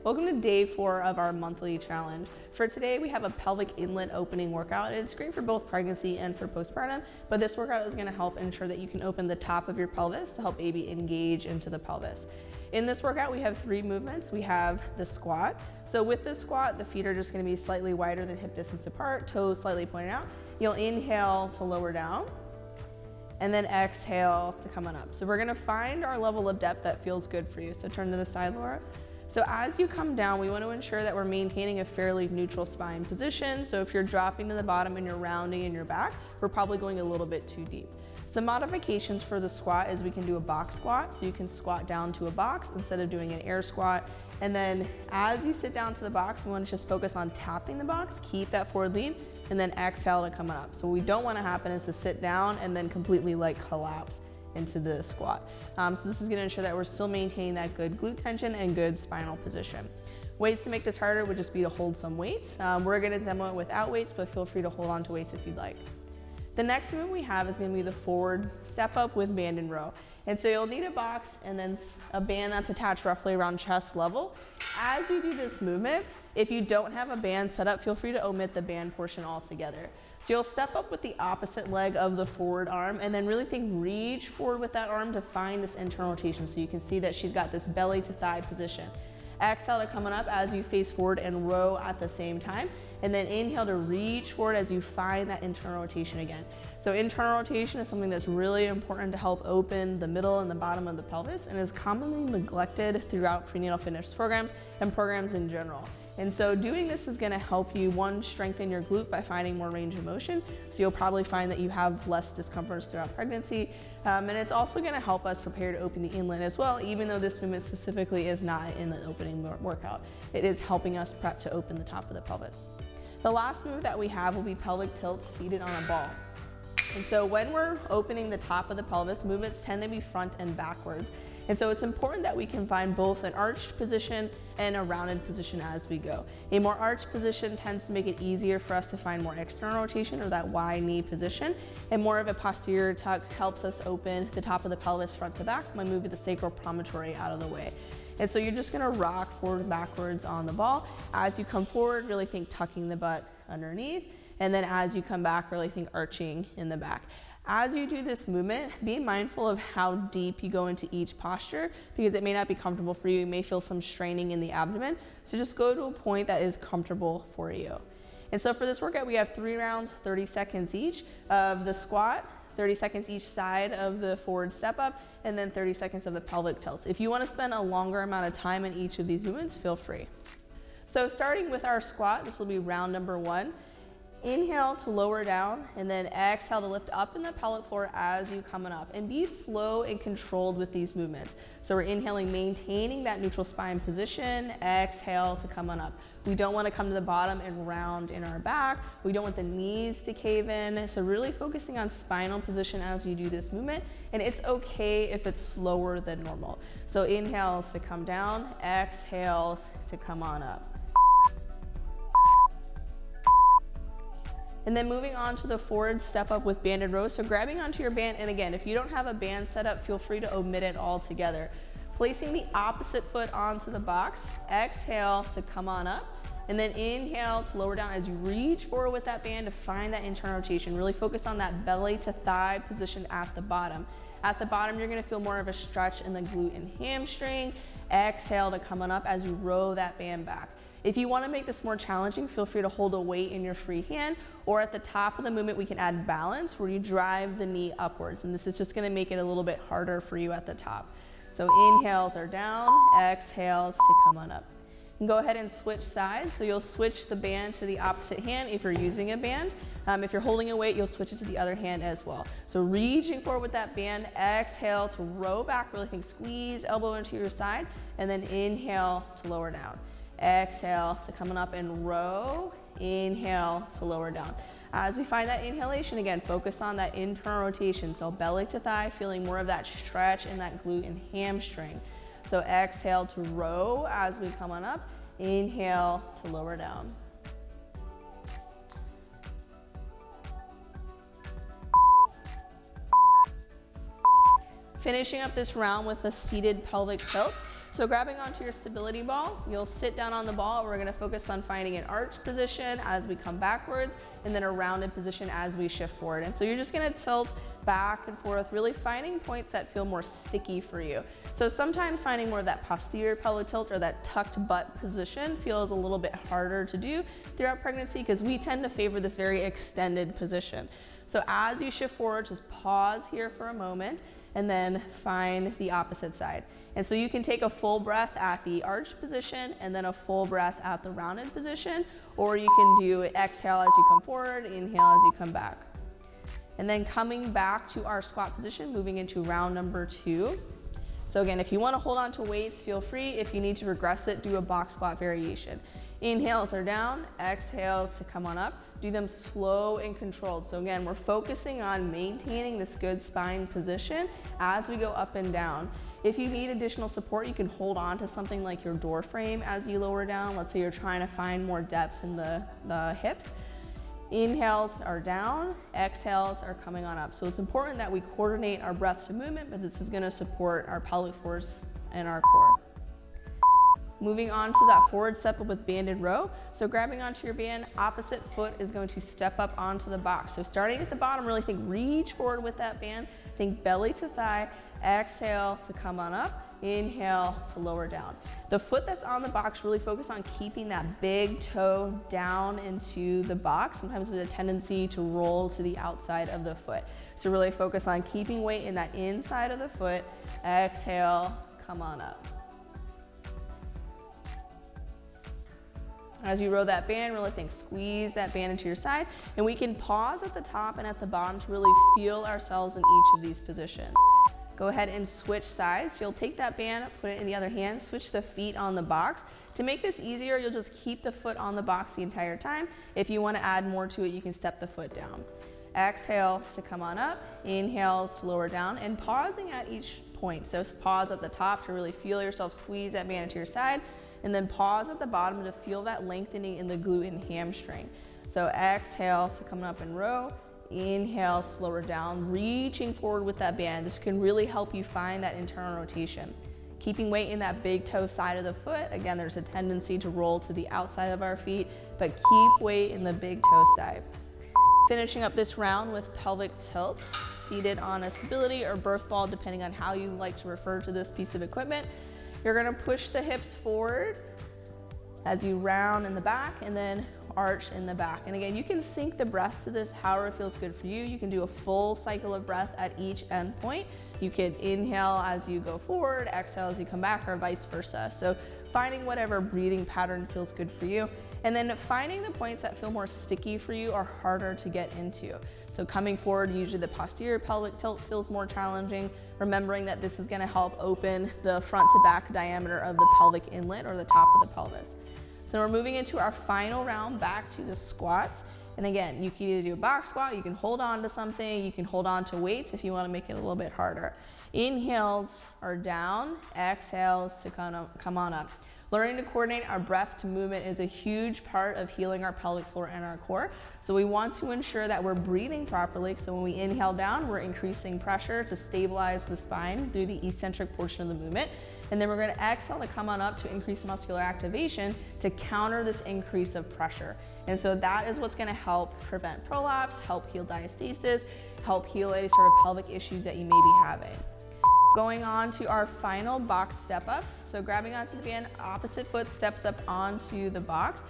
Welcome to day 4 of our monthly challenge. For today, we have a pelvic inlet opening workout. It's great for both pregnancy and for postpartum, but this workout is gonna help ensure that you can open the top of your pelvis to help baby engage into the pelvis. In this workout, we have 3 movements. We have the squat. So with the squat, the feet are just gonna be slightly wider than hip distance apart, toes slightly pointed out. You'll inhale to lower down, and then exhale to come on up. So we're gonna find our level of depth that feels good for you. So turn to the side, Laura. So as you come down, we want to ensure that we're maintaining a fairly neutral spine position. So if you're dropping to the bottom and you're rounding in your back, we're probably going a little bit too deep. Some modifications for the squat is we can do a box squat. So you can squat down to a box instead of doing an air squat. And then as you sit down to the box, we want to just focus on tapping the box, keep that forward lean, and then exhale to come up. So what we don't want to happen is to sit down and then completely collapse into the squat. So this is gonna ensure that we're still maintaining that good glute tension and good spinal position. Ways to make this harder would just be to hold some weights. We're gonna demo it without weights, but feel free to hold on to weights if you'd like. The next movement we have is gonna be the forward step up with band and row. And so you'll need a box and then a band that's attached roughly around chest level. As you do this movement, if you don't have a band set up, feel free to omit the band portion altogether. So you'll step up with the opposite leg of the forward arm and then really reach forward with that arm to find this internal rotation. So you can see that she's got this belly to thigh position. Exhale to coming up as you face forward and row at the same time. And then inhale to reach forward as you find that internal rotation again. So internal rotation is something that's really important to help open the middle and the bottom of the pelvis and is commonly neglected throughout prenatal fitness programs and programs in general. And so doing this is gonna help you, one, strengthen your glute by finding more range of motion. So you'll probably find that you have less discomforts throughout pregnancy. And it's also gonna help us prepare to open the inlet as well, even though this movement specifically is not an inlet opening workout. It is helping us prep to open the top of the pelvis. The last move that we have will be pelvic tilts seated on a ball. And so when we're opening the top of the pelvis, movements tend to be front and backwards. And so it's important that we can find both an arched position and a rounded position as we go. A more arched position tends to make it easier for us to find more external rotation or that Y knee position, and more of a posterior tuck helps us open the top of the pelvis front to back by moving the sacral promontory out of the way. And so you're just gonna rock forward and backwards on the ball. As you come forward, really think tucking the butt underneath. And then as you come back, really think arching in the back. As you do this movement, be mindful of how deep you go into each posture because it may not be comfortable for you. You may feel some straining in the abdomen. So just go to a point that is comfortable for you. And so for this workout, we have 3 rounds, 30 seconds each of the squat, 30 seconds each side of the forward step up, and then 30 seconds of the pelvic tilts. If you want to spend a longer amount of time in each of these movements, feel free. So starting with our squat, this will be round number 1. Inhale to lower down and then exhale to lift up in the pelvic floor as you coming up, and be slow and controlled with these movements. So we're inhaling, maintaining that neutral spine position, exhale to come on up. We don't want to come to the bottom and round in our back. We don't want the knees to cave in. So really focusing on spinal position as you do this movement, and it's okay if it's slower than normal. So inhales to come down, exhales to come on up. And then moving on to the forward step up with band and row. So grabbing onto your band, and again, if you don't have a band set up, feel free to omit it altogether. Placing the opposite foot onto the box, exhale to come on up, and then inhale to lower down as you reach forward with that band to find that internal rotation. Really focus on that belly to thigh position at the bottom. At the bottom, you're gonna feel more of a stretch in the glute and hamstring. Exhale to come on up as you row that band back. If you want to make this more challenging, feel free to hold a weight in your free hand, or at the top of the movement, we can add balance where you drive the knee upwards. And this is just going to make it a little bit harder for you at the top. So inhales are down, exhales to come on up. And go ahead and switch sides. So you'll switch the band to the opposite hand if you're using a band. If you're holding a weight, you'll switch it to the other hand as well. So reaching forward with that band, exhale to row back, really squeeze elbow into your side, and then inhale to lower down. Exhale to coming up and row, inhale to lower down. As we find that inhalation, again, focus on that internal rotation. So belly to thigh, feeling more of that stretch in that glute and hamstring. So exhale to row as we come on up, inhale to lower down. Finishing up this round with a seated pelvic tilt. So grabbing onto your stability ball, you'll sit down on the ball. We're gonna focus on finding an arch position as we come backwards, and then a rounded position as we shift forward. And so you're just gonna tilt back and forth, really finding points that feel more sticky for you. So sometimes finding more of that posterior pelvic tilt or that tucked butt position feels a little bit harder to do throughout pregnancy because we tend to favor this very extended position. So as you shift forward, just pause here for a moment and then find the opposite side. And so you can take a full breath at the arched position and then a full breath at the rounded position, or you can do exhale as you come forward, inhale as you come back. And then coming back to our squat position, moving into round number 2. So again, if you want to hold on to weights, feel free. If you need to regress it, do a box squat variation. Inhales are down, exhales to come on up. Do them slow and controlled. So again, we're focusing on maintaining this good spine position as we go up and down. If you need additional support, you can hold on to something like your door frame as you lower down. Let's say you're trying to find more depth in the hips. Inhales are down, exhales are coming on up. So it's important that we coordinate our breath to movement, but this is gonna support our pelvic force and our core. Moving on to that forward step up with banded row. So grabbing onto your band, opposite foot is going to step up onto the box. So starting at the bottom, really think reach forward with that band. Think belly to thigh, exhale to come on up, inhale to lower down. The foot that's on the box, really focus on keeping that big toe down into the box. Sometimes there's a tendency to roll to the outside of the foot. So really focus on keeping weight in that inside of the foot. Exhale, come on up. As you row that band, really think squeeze that band into your side, and we can pause at the top and at the bottom to really feel ourselves in each of these positions. Go ahead and switch sides. You'll take that band, put it in the other hand, switch the feet on the box. To make this easier, you'll just keep the foot on the box the entire time. If you want to add more to it, you can step the foot down. Exhales to come on up, inhales to lower down, and pausing at each point. So pause at the top to really feel yourself squeeze that band into your side, and then pause at the bottom to feel that lengthening in the glute and hamstring. So exhale to come up and row, inhale, slower down, reaching forward with that band. This can really help you find that internal rotation. Keeping weight in that big toe side of the foot. Again, there's a tendency to roll to the outside of our feet, but keep weight in the big toe side. Finishing up this round with pelvic tilt, seated on a stability or birth ball, depending on how you like to refer to this piece of equipment. You're gonna push the hips forward as you round in the back and then arch in the back. And again, you can sync the breath to this however feels good for you. You can do a full cycle of breath at each end point. You can inhale as you go forward, exhale as you come back, or vice versa. So finding whatever breathing pattern feels good for you. And then finding the points that feel more sticky for you or harder to get into. So coming forward, usually the posterior pelvic tilt feels more challenging, remembering that this is gonna help open the front to back diameter of the pelvic inlet or the top of the pelvis. So we're moving into our final round back to the squats. And again, you can either do a box squat, you can hold on to something, you can hold on to weights if you wanna make it a little bit harder. Inhales are down, exhales to come on up. Learning to coordinate our breath to movement is a huge part of healing our pelvic floor and our core. So we want to ensure that we're breathing properly. So when we inhale down, we're increasing pressure to stabilize the spine through the eccentric portion of the movement. And then we're gonna exhale to come on up to increase muscular activation to counter this increase of pressure. And so that is what's gonna help prevent prolapse, help heal diastasis, help heal any sort of pelvic issues that you may be having. Going on to our final box step ups. So grabbing onto the band, opposite foot steps up onto the box.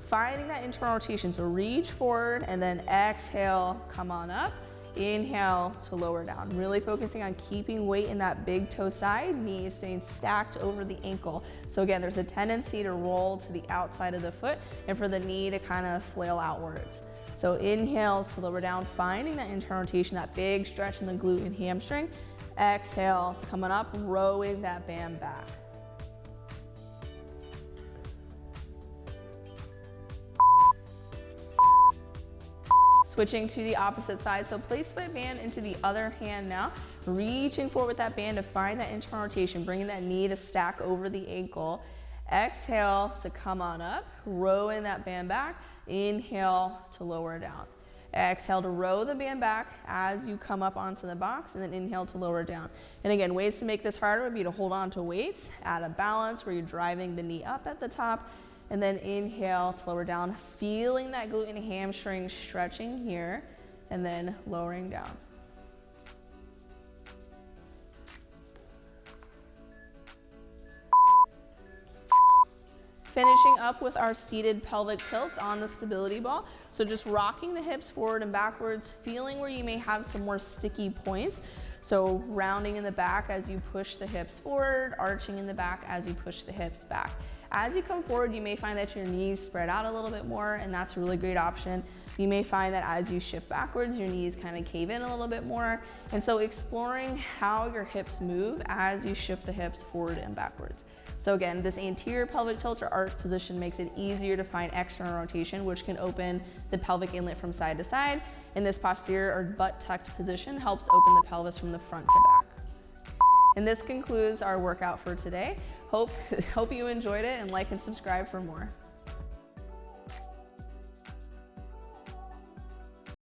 Finding that internal rotation, so reach forward and then exhale, come on up. Inhale to lower down. Really focusing on keeping weight in that big toe side, knees staying stacked over the ankle. So again, there's a tendency to roll to the outside of the foot and for the knee to kind of flail outwards. So inhales to lower down, finding that internal rotation, that big stretch in the glute and hamstring. Exhale to coming up, rowing that band back. Switching to the opposite side, so place the band into the other hand now, reaching forward with that band to find that internal rotation, bringing that knee to stack over the ankle. Exhale to come on up, rowing that band back, inhale to lower down. Exhale to row the band back as you come up onto the box, and then inhale to lower down. And again, ways to make this harder would be to hold on to weights, add a balance where you're driving the knee up at the top, and then inhale to lower down, feeling that glute and hamstring stretching here, and then lowering down. Finishing up with our seated pelvic tilts on the stability ball. So just rocking the hips forward and backwards, feeling where you may have some more sticky points. So rounding in the back as you push the hips forward, arching in the back as you push the hips back. As you come forward, you may find that your knees spread out a little bit more, and that's a really great option. You may find that as you shift backwards, your knees kind of cave in a little bit more. And so exploring how your hips move as you shift the hips forward and backwards. So again, this anterior pelvic tilt or arch position makes it easier to find external rotation, which can open the pelvic inlet from side to side. And this posterior or butt tucked position helps open the pelvis from the front to back. And this concludes our workout for today. Hope you enjoyed it, and like and subscribe for more.